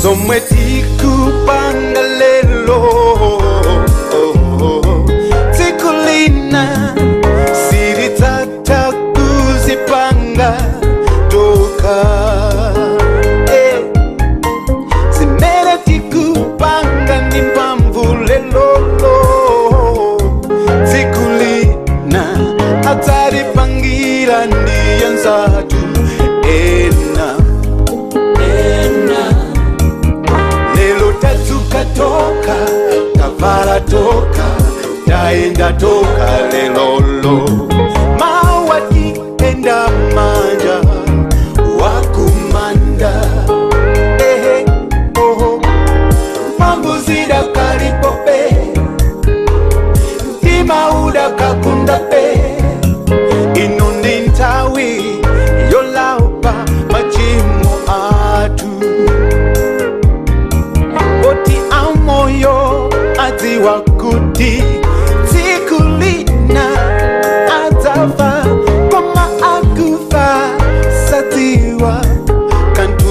zomwe tikupanga lelo tsiku lina silidzatha kuzipanga toka. Zimene tikupanga ndi mphamvu lelo tsiku lina adzalipangira ndi anzathu ena. Lelo tadzuka toka, tavala toka, taenda toka lelolo. Mawa tienda manja wakumanda. Mphamvu zidakalipobe, mtima udakakundabe. Ino ndi nthawi yolapa machimo athu. Oti amoyo adziwa kuti tsiku lina adzafa, koma akufa sadziwa kanthu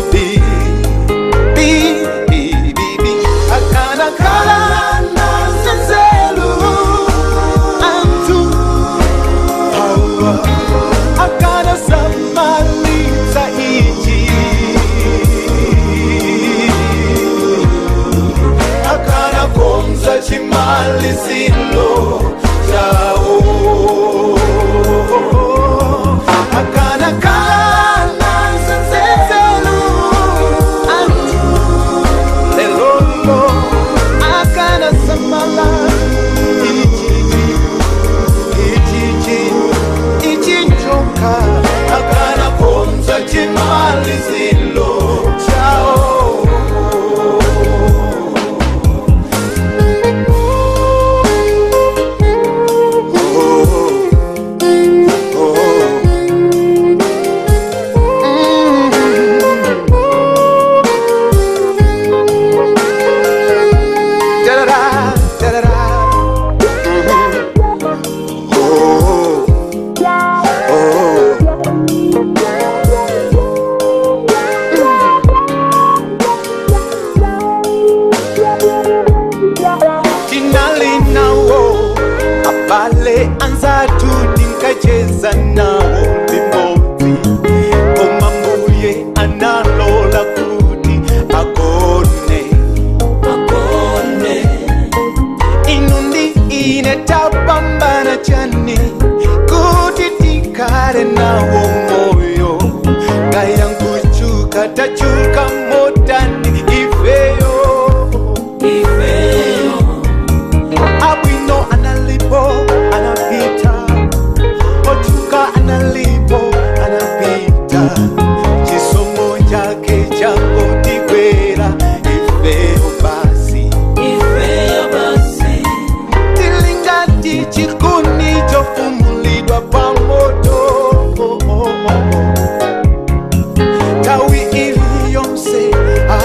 akanakhala nzelu anthu awa akanasamalitsa ichi, akanakonza chimalizilo chawo, akanakhala nzelu anthu lelolo akanasamala ichi njoka, akanakonza chimalizilo chawo. Abale anzathu tinkacheza nawo limodzi, koma mbuye analola kuti agone. Inu ndi ine tapambana chani kuti tikhale nawo moyo. Kaya nkuchuka tachuka motani ifeyo. Abwino analipo anapita, ochuka analipo anapita. Chisomo chake changotigwera ifeyo basi. Tilingati chikuni chofumulidwa pamoto. Tawi iliyonse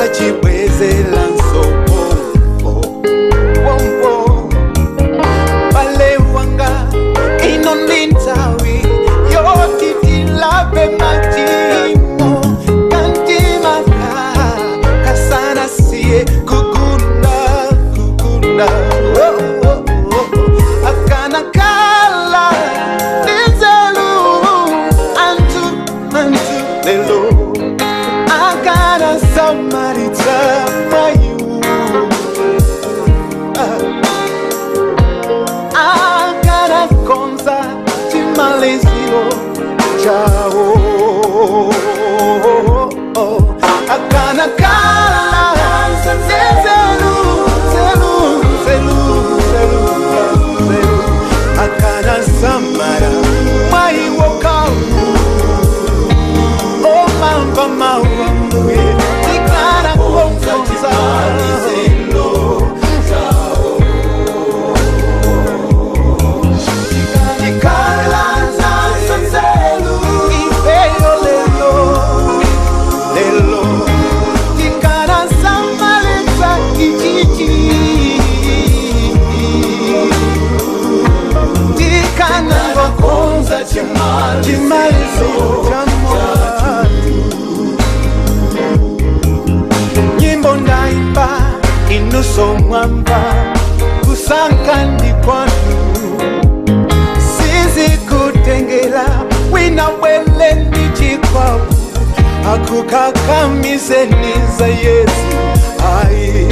achibwezela nsoko. Ino ndi nthawi yoti tilape machimo, kantima kasanasiye kugunda. Akanakhala nzelu anthu lelo, akanasamalitsa mayu, akanakonza chimaliziro chawo. Akanakhala nzelu akanasamara mayi wokawu. Omamba mawambuye tikanakonza chimaliziro chawo. Chimalizo cha moyo kumwamba kusanka ndi kwanu sizi kutengela wina wele ndi chikwapu akukakamize niza Yesu ai